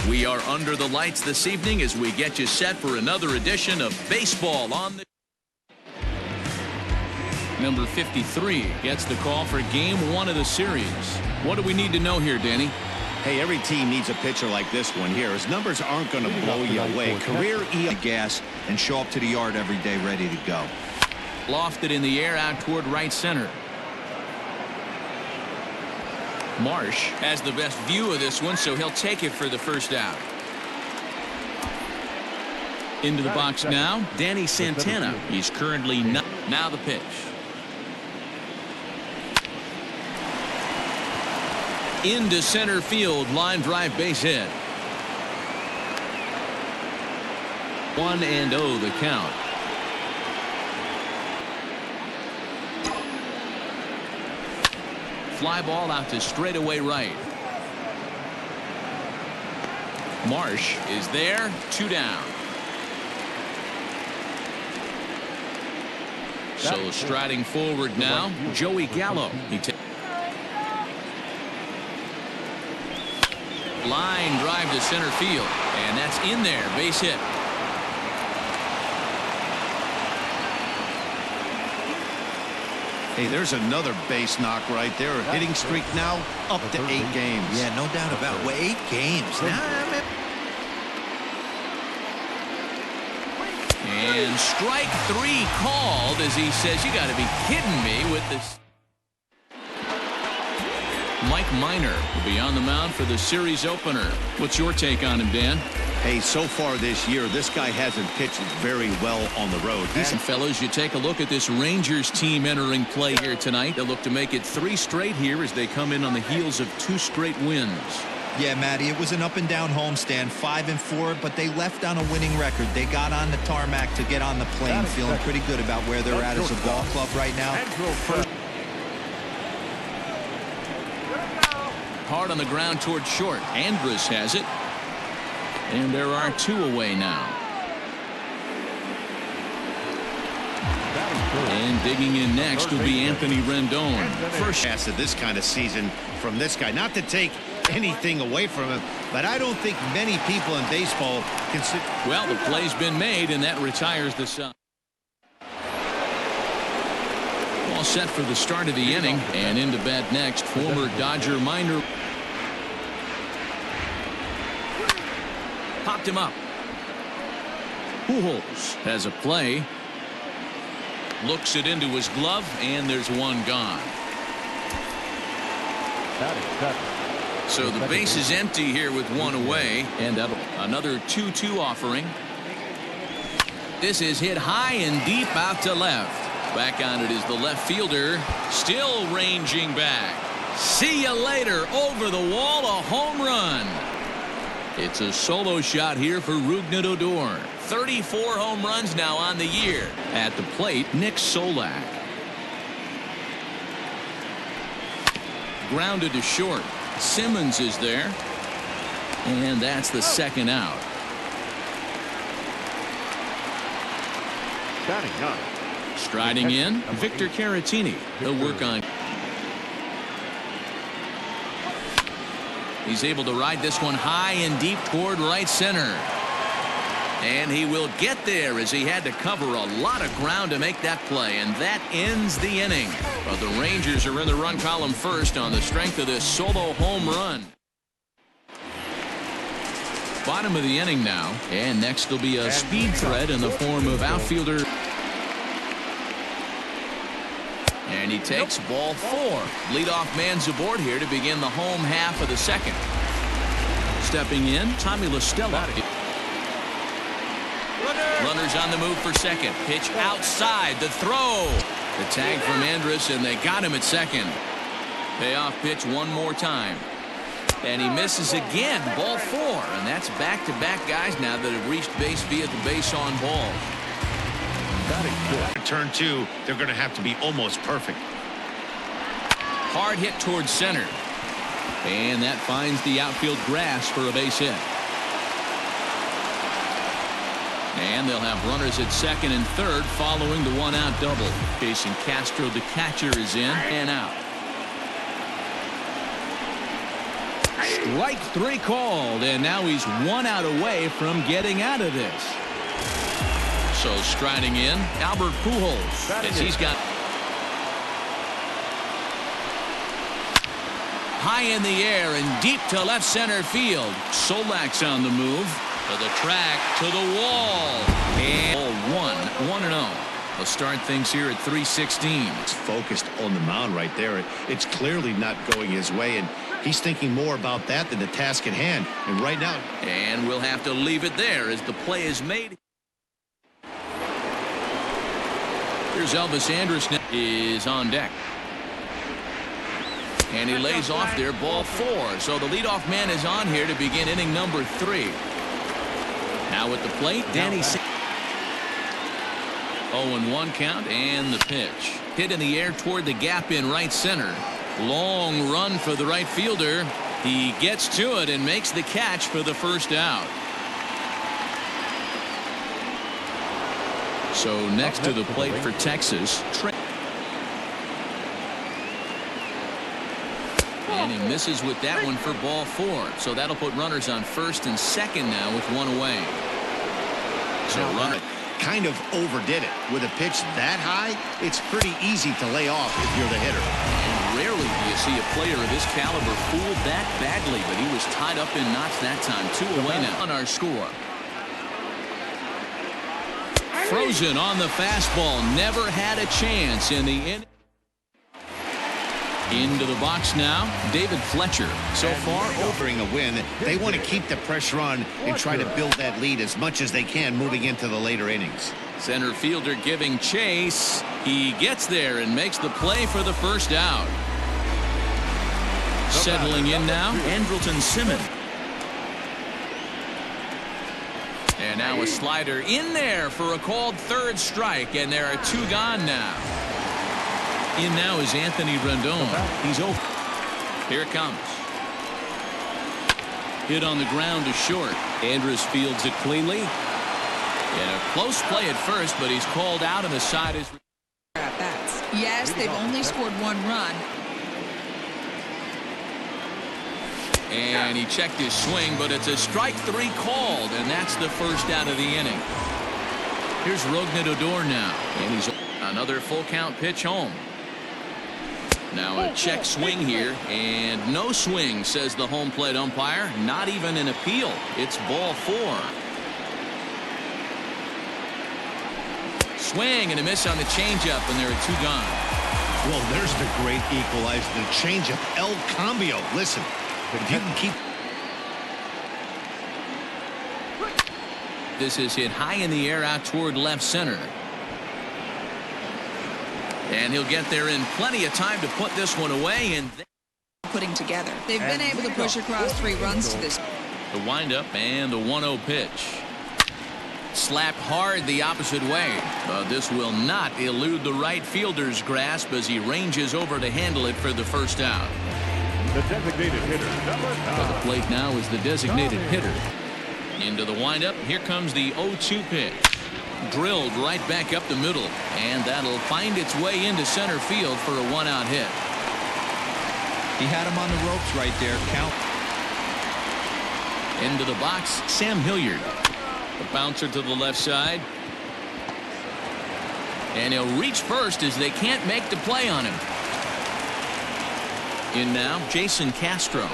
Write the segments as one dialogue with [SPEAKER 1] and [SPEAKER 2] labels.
[SPEAKER 1] We are under the lights this evening as we get you set for another edition of Baseball on the... Number 53 gets the call for game 1 of the series. What do we need to know here, Danny?
[SPEAKER 2] Hey, every team needs a pitcher like this one here. His numbers aren't going to blow you away. Career EI gas and show up to the yard every day ready to go.
[SPEAKER 1] Lofted in the air out toward right center. Marsh has the best view of this one, so he'll take it for the first out. Into the box now, Danny Santana. He's currently not. Now the pitch. Into center field, line drive, base hit. 1-0 the count. Fly ball out to straightaway right. Marsh is there, 2 down. So striding forward now, Joey Gallo. He takes line drive to center field, and that's in there, base hit.
[SPEAKER 2] Hey, there's another base knock right there. A hitting streak now up to 8 games.
[SPEAKER 3] Yeah, no doubt about it. Well, 8 games.
[SPEAKER 1] And strike 3 called as he says, you got to be kidding me with this. Mike Minor will be on the mound for the series opener. What's your take on him, Dan?
[SPEAKER 2] Hey, so far this year, this guy hasn't pitched very well on the road.
[SPEAKER 1] And fellas, you take a look at this Rangers team entering play here tonight. They'll look to make it 3 straight here as they come in on the heels of 2 straight wins.
[SPEAKER 3] Yeah, Matty, it was an up-and-down homestand, 5-4, but they left on a winning record. They got on the tarmac to get on the plane, feeling pretty good about where they're at as a ball club right now.
[SPEAKER 1] Hard on the ground toward short. Andrus has it. And there are 2 away now. And digging in next will be Anthony Rendon.
[SPEAKER 2] First pass of this kind of season from this guy. Not to take anything away from him, but I don't think many people in baseball can see.
[SPEAKER 1] Well, the play's been made, and that retires the side. All set for the start of the inning, and into bat next, former Dodger minor. Popped him up. PUJOLS has a play. Looks it into his glove, and there's 1 gone. So the base is empty here with 1 away, and another 2-2 offering. This is hit high and deep out to left. Back on it is the left fielder, still ranging back. See you later. Over the wall, a home run. It's a solo shot here for Rougned Odor. 34 home runs now on the year. At the plate, Nick Solak. Grounded to short. Simmons is there. And that's the 2nd out. Striding in, Victor Caratini. He'll work on. He's able to ride this one high and deep toward right center. And he will get there as he had to cover a lot of ground to make that play. And that ends the inning. But the Rangers are in the run column first on the strength of this solo home run. Bottom of the inning now. And next will be a speed threat in the form of outfielder. And he takes ball 4. Leadoff man's aboard here to begin the home half of the 2nd. Stepping in, Tommy LaStella. Runners on the move for 2nd. Pitch outside. The throw. The tag from Andrus, and they got him at 2nd. Payoff pitch 1 more time. And he misses again. Ball 4. And that's back-to-back guys now that have reached base via the base on ball.
[SPEAKER 2] Turn 2, they're going to have to be almost perfect.
[SPEAKER 1] Hard hit towards center. And that finds the outfield grass for a base hit. And they'll have runners at 2nd and 3rd following the 1-out double. Jason Castro, the catcher, is in and out. Strike 3 called, and now he's 1 out away from getting out of this. So striding in, Albert Pujols, as he's got high in the air and deep to left center field. Solak's on the move to the track, to the wall, and 1-0. They'll start things here at 3:16.
[SPEAKER 2] It's focused on the mound right there. It's clearly not going his way, and he's thinking more about that than the task at hand. And right now,
[SPEAKER 1] and we'll have to leave it there as the play is made. Here's Elvis. Andrus is on deck. And he lays off there, ball 4. So the leadoff man is on here to begin inning number 3. Now at the plate, Danny. 0-1 count, and the pitch. Hit in the air toward the gap in right center. Long run for the right fielder. He gets to it and makes the catch for the first out. So next to the plate for Texas. And he misses with that one for ball 4. So that'll put runners on first and second now with 1 away. So runner
[SPEAKER 2] kind of overdid it. With a pitch that high, it's pretty easy to lay off if you're the hitter.
[SPEAKER 1] And rarely do you see a player of this caliber fooled that badly, but he was tied up in knots that time. 2 away now on our score. Frozen on the fastball. Never had a chance in the inning. Into the box now, David Fletcher. So far,
[SPEAKER 2] offering a win, they want to keep the pressure on and try to build that lead as much as they can moving into the later innings.
[SPEAKER 1] Center fielder giving chase. He gets there and makes the play for the first out. Settling in now, Andrelton Simmons. And now a slider in there for a called 3rd strike, and there are 2 gone now. In now is Anthony Rendon. He's over. Here it comes. Hit on the ground to short. Andrus fields it cleanly. And a close play at first, but he's called out, and the side is.
[SPEAKER 4] Yes, they've only scored 1 run.
[SPEAKER 1] And he checked his swing, but it's a strike 3 called, and that's the first out of the inning. Here's Rougned Odor now, and he's another full count pitch home. Now a check swing here, and no swing, says the home plate umpire. Not even an appeal. It's ball 4. Swing and a miss on the changeup, and there are 2 gone.
[SPEAKER 2] Well, there's the great equalizer, the changeup, El Cambio. Listen, if you can keep.
[SPEAKER 1] This is hit high in the air out toward left center. And he'll get there in plenty of time to put this one away. And
[SPEAKER 4] putting together. They've been able to push across 3 runs to this.
[SPEAKER 1] The windup and the 1-0 pitch. Slapped hard the opposite way. But this will not elude the right fielder's grasp as he ranges over to handle it for the first out.
[SPEAKER 5] The designated hitter, number 9.
[SPEAKER 1] For the plate now is the designated hitter. Into the windup. Here comes the 0-2 pitch. Drilled right back up the middle, and that'll find its way into center field for a 1-out hit.
[SPEAKER 3] He had him on the ropes right there. Count.
[SPEAKER 1] Into the box, Sam Hilliard. The bouncer to the left side. And he'll reach first as they can't make the play on him. In now, Jason Castro.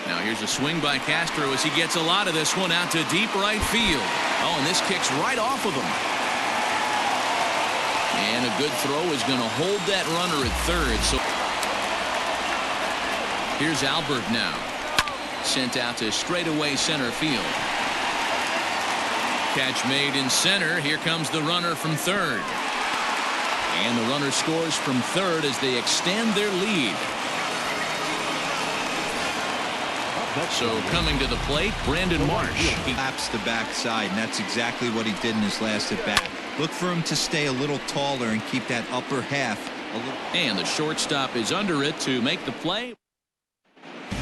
[SPEAKER 1] Now here's a swing by Castro as he gets a lot of this one out to deep right field. Oh, and this kicks right off of him. And a good throw is going to hold that runner at 3rd. So here's Albert now. Sent out to straightaway center field. Catch made in center. Here comes the runner from 3rd. And the runner scores from 3rd as they extend their lead. So coming to the plate, Brandon Marsh.
[SPEAKER 3] He laps the backside, and that's exactly what he did in his last at bat. Look for him to stay a little taller and keep that upper half a little.
[SPEAKER 1] And the shortstop is under it to make the play.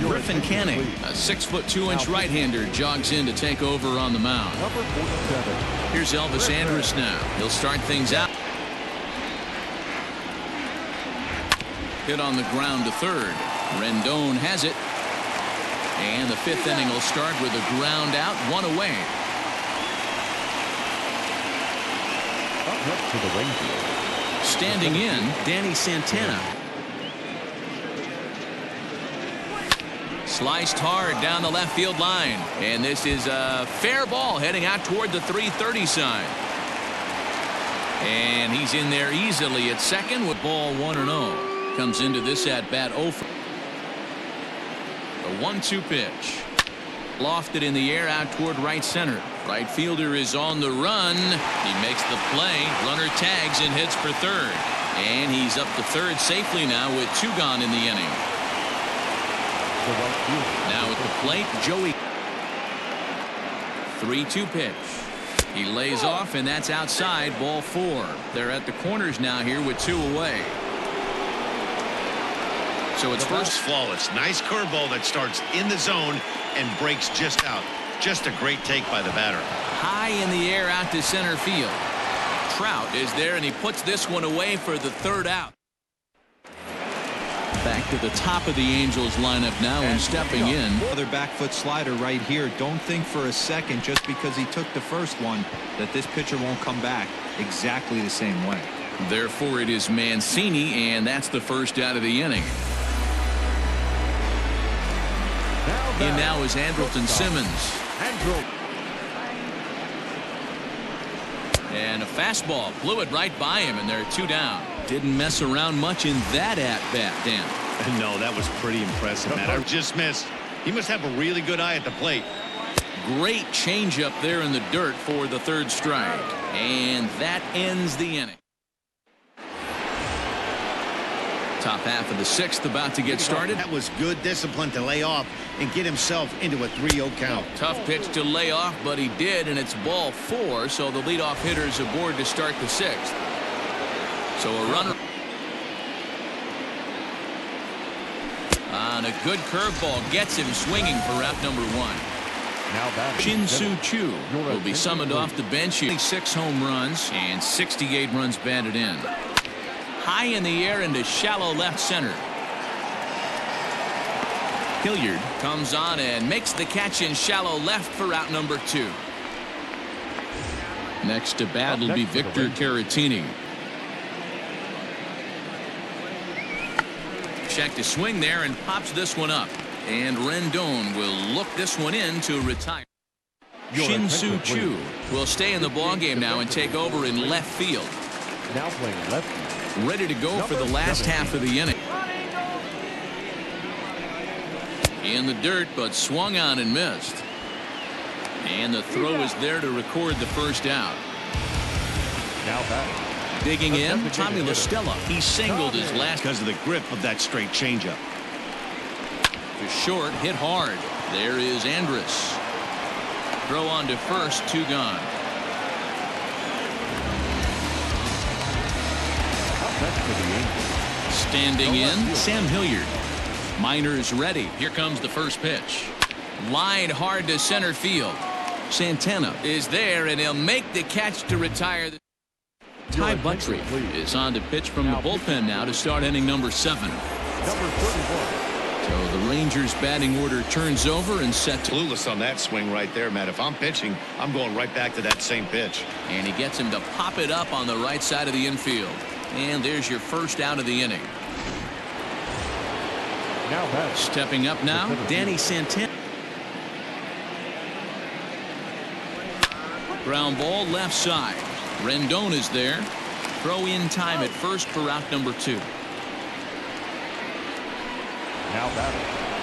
[SPEAKER 1] Griffin Canning, a 6'2" right-hander, jogs in to take over on the mound.
[SPEAKER 5] Number 47.
[SPEAKER 1] Here's Elvis Andrus now. He'll start things out. Hit on the ground to 3rd. Rendon has it. And the 5th inning will start with a ground out, 1 away.
[SPEAKER 5] Up next to the Rangers.
[SPEAKER 1] Standing in, Danny Santana. Sliced hard down the left field line. And this is a fair ball heading out toward the 330 sign. And he's in there easily at second with ball 1-0. Comes into this at bat 0 for the 1-2 pitch. Lofted in the air out toward right center. Right fielder is on the run. He makes the play. Runner tags and hits for third. And he's up to third safely now with 2 gone in the inning. Now at the plate, Joey. 3-2 pitch. He lays off, and that's outside, ball 4. They're at the corners now here with 2 away. So it's first.
[SPEAKER 2] Flawless. Nice curveball that starts in the zone and breaks just out. Just a great take by the batter.
[SPEAKER 1] High in the air out to center field. Trout is there, and he puts this one away for the 3rd out. Back to the top of the Angels lineup now, and stepping in.
[SPEAKER 3] Another back foot slider right here. Don't think for a second, just because he took the first one, that this pitcher won't come back exactly the same way.
[SPEAKER 1] Therefore, it is Mancini, and that's the 1st out of the inning. In now is Andrelton Simmons. And a fastball blew it right by him, and they're 2 down. Didn't mess around much in that at-bat, Dan.
[SPEAKER 2] No, that was pretty impressive, man. I just missed. He must have a really good eye at the plate.
[SPEAKER 1] Great changeup there in the dirt for the 3rd strike. And that ends the inning. Top half of the 6th about to get started.
[SPEAKER 2] That was good discipline to lay off and get himself into a 3-0 count.
[SPEAKER 1] Tough pitch to lay off, but he did, and it's ball 4, so the leadoff hitter is aboard to start the 6th. So a runner on a good curveball gets him swinging for out number 1. Shin-Soo will be summoned off the bench. 6 home runs and 68 runs batted in. High in the air into shallow left center. Hilliard comes on and makes the catch in shallow left for out number 2. Next to bat will be Victor Caratini. Check to swing there and pops this one up. And Rendon will look this one in to retire. Shin-Soo will stay in the ballgame now and take over in left field.
[SPEAKER 5] Now playing left field.
[SPEAKER 1] Ready to go for the last half of the inning. In the dirt, but swung on and missed. And the throw is there to record the 1st out.
[SPEAKER 5] Now back.
[SPEAKER 1] Digging in, Tommy LaStella. He singled his last.
[SPEAKER 2] Because of the grip of that straight changeup.
[SPEAKER 1] To short, hit hard. There is Andrus. Throw on to first, 2 gone. Standing in, Sam Hilliard. Miners ready. Here comes the 1st pitch. Line hard to center field. Santana is there, and he'll make the catch to retire. Ty Buttrey is on to pitch from the bullpen now to start inning number 7. So the Rangers batting order turns over and set to.
[SPEAKER 2] Clueless on that swing right there, Matt. If I'm pitching, I'm going right back to that same pitch.
[SPEAKER 1] And he gets him to pop it up on the right side of the infield. And there's your 1st out of the inning. Stepping up now, Danny Santana. Ground ball left side. Rendon is there. Throw in time at first for out number 2.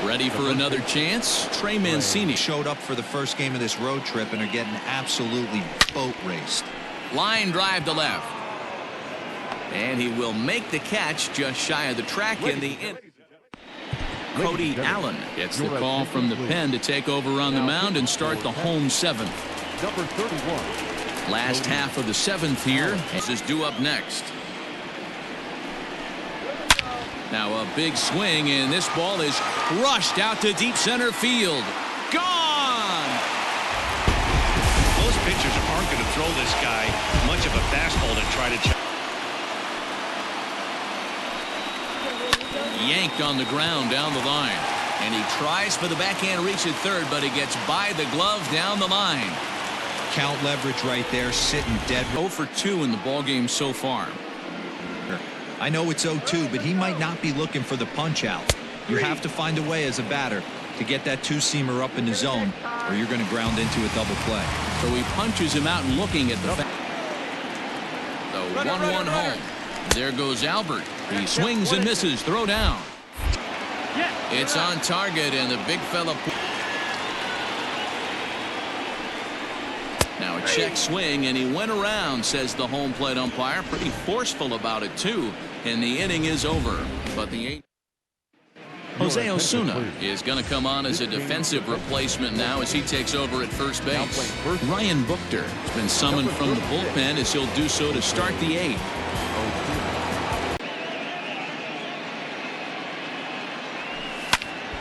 [SPEAKER 1] Ready for another chance. Trey Mancini
[SPEAKER 3] showed up for the first game of this road trip and are getting absolutely boat raced.
[SPEAKER 1] Line drive to left. And he will make the catch just shy of the track in the end. Cody Allen gets the call from the pen to take over on the mound and start the home 7th.
[SPEAKER 5] Number 31.
[SPEAKER 1] Last half of the 7th here. This is due up next. Now a big swing, and this ball is rushed out to deep center field. Gone!
[SPEAKER 2] Most pitchers aren't going to throw this guy much of a fastball to try to check.
[SPEAKER 1] Yanked on the ground down the line. And he tries for the backhand reach at third, but he gets by the glove down the line.
[SPEAKER 3] Count leverage right there, sitting dead.
[SPEAKER 1] 0 for 2 in the ballgame so far.
[SPEAKER 3] I know it's 0-2, but he might not be looking for the punch out. You have to find a way as a batter to get that two-seamer up in the zone, or you're going to ground into a double play.
[SPEAKER 1] So he punches him out and looking at the 1-1 home. There goes Albert. He swings and misses. Throw down. It's on target, and the big fella. Now a check swing, and he went around, says the home plate umpire. Pretty forceful about it, too. And the inning is over. But the Jose Osuna is going to come on as a defensive replacement now as he takes over at first base. Ryan Buchter has been summoned from the bullpen as he'll do so to start the 8th.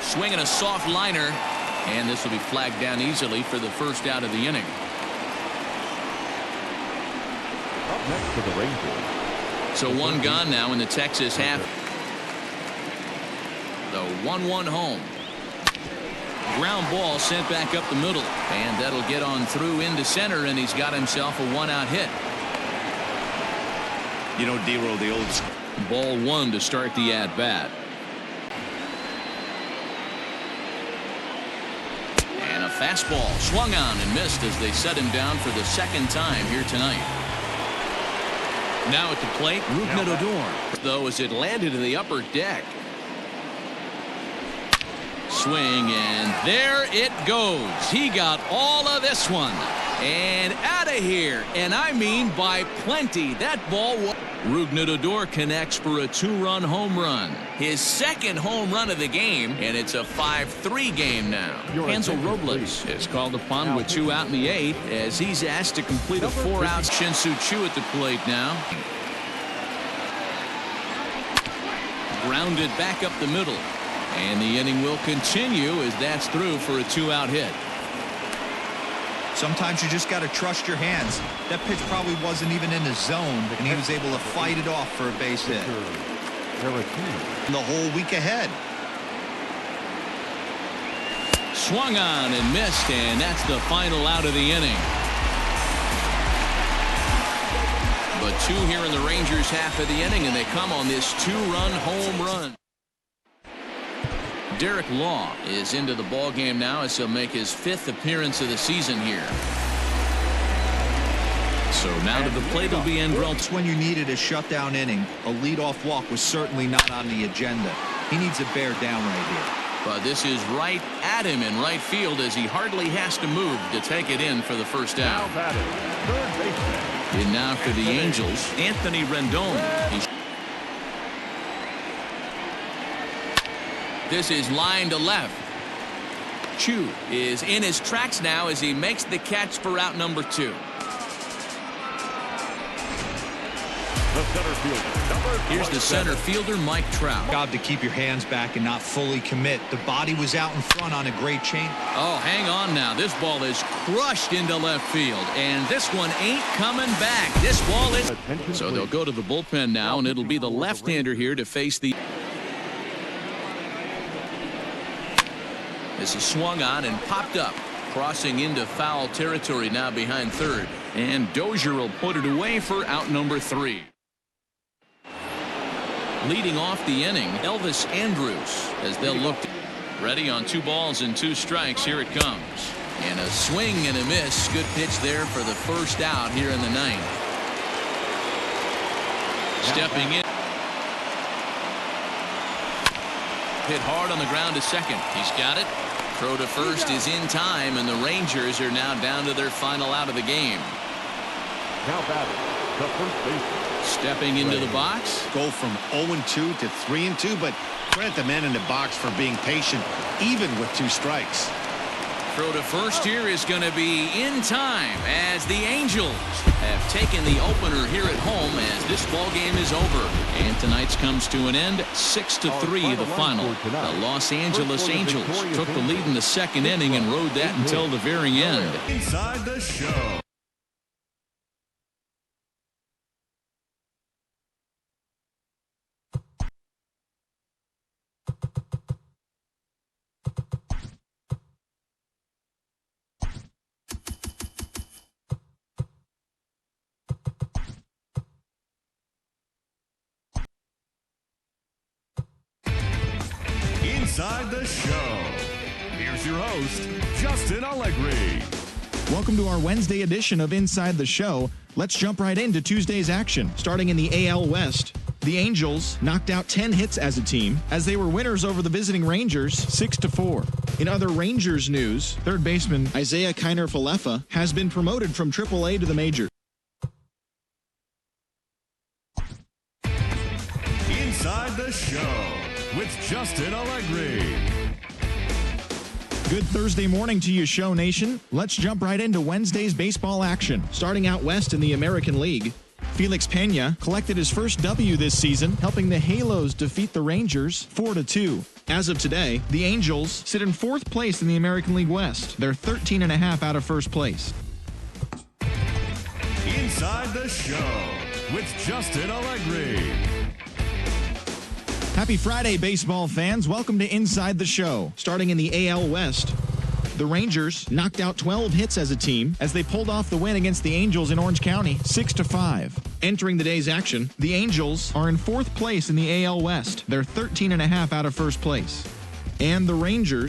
[SPEAKER 1] Swinging a soft liner, and this will be flagged down easily for the first out of the inning.
[SPEAKER 5] Up next to the Rangers.
[SPEAKER 1] So one gone now in the Texas half. The 1-1 home. Ground ball sent back up the middle, and that'll get on through into center, and he's got himself a 1-out hit.
[SPEAKER 2] You know, D-roll, the old school.
[SPEAKER 1] Ball 1 to start the at-bat. And a fastball swung on and missed as they set him down for the second time here tonight. Now at the plate, Odor, though, as it landed in the upper deck. Swing, and there it goes. He got all of this one. And out of here. And I mean by plenty. That ball was. Odor connects for a 2-run home run. His second home run of the game, and it's a 5-3 game now. Hansel Robles is called upon with 2 out in the 8th as he's asked to complete a 4-out. Shin-Soo at the plate now. Grounded back up the middle. And the inning will continue as that's through for a 2-out hit.
[SPEAKER 3] Sometimes you just got to trust your hands. That pitch probably wasn't even in the zone, and he was able to fight it off for a base hit.
[SPEAKER 2] The whole week ahead.
[SPEAKER 1] Swung on and missed, and that's the final out of the inning. But 2 here in the Rangers half of the inning, and they come on this 2-run home run. Derek Law is into the ball game now as he'll make his 5th appearance of the season here. So now to the plate will be Andrus.
[SPEAKER 3] When you needed a shutdown inning, a leadoff walk was certainly not on the agenda. He needs to bear down right here.
[SPEAKER 1] But this is right at him in right field as he hardly has to move to take it in for the first out. And now for the Angels, Anthony Rendon. This is line to left. Chu is in his tracks now as he makes the catch for out number 2. Here's the center fielder, Mike Trout.
[SPEAKER 3] Job to keep your hands back and not fully commit. The body was out in front on a great change.
[SPEAKER 1] Oh, hang on now. This ball is crushed into left field, and this one ain't coming back. This ball is. So they'll go to the bullpen now, and it'll be the left-hander here to face the. This is swung on and popped up, crossing into foul territory now behind third, and Dozier will put it away for out number 3. Leading off the inning, Elvis Andrus, as they'll look ready on 2 balls and 2 strikes. Here it comes, and a swing and a miss. Good pitch there for the first out here in the 9th. Stepping in, hit hard on the ground to second. He's got it. Throw to first is in time, and the Rangers are now down to their final out of the game.
[SPEAKER 5] Now batting, the first baseman.
[SPEAKER 1] Stepping into the box.
[SPEAKER 2] Go from 0-2 to 3-2, but credit the man in the box for being patient, even with 2 strikes.
[SPEAKER 1] Throw to first here is going to be in time as the Angels have taken the opener here at home as this ball game is over. And tonight's comes to an end. 6-3 the final. The Los Angeles Angels took the lead in the 2nd inning and rode that until the very end.
[SPEAKER 6] Inside the show. Inside the Show. Here's your host, Justin Allegri.
[SPEAKER 7] Welcome to our Wednesday edition of Inside the Show. Let's jump right into Tuesday's action. Starting in the AL West, the Angels knocked out 10 hits as a team as they were winners over the visiting Rangers 6-4. In other Rangers news, third baseman Isaiah Kiner-Falefa has been promoted from AAA to the majors.
[SPEAKER 6] Inside the Show with Justin Allegri.
[SPEAKER 7] Good Thursday morning to you, Show Nation. Let's jump right into Wednesday's baseball action. Starting out west in the American League, Felix Pena collected his first W this season, helping the Halos defeat the Rangers 4-2. As of today, the Angels sit in fourth place in the American League West. They're 13.5 out of first place.
[SPEAKER 6] Inside the Show with Justin Allegri.
[SPEAKER 7] Happy Friday, baseball fans. Welcome to Inside the Show. Starting in the AL West, the Rangers knocked out 12 hits as a team as they pulled off the win against the Angels in Orange County 6-5. Entering the day's action, the Angels are in fourth place in the AL West. They're 13.5 out of first place. And the Rangers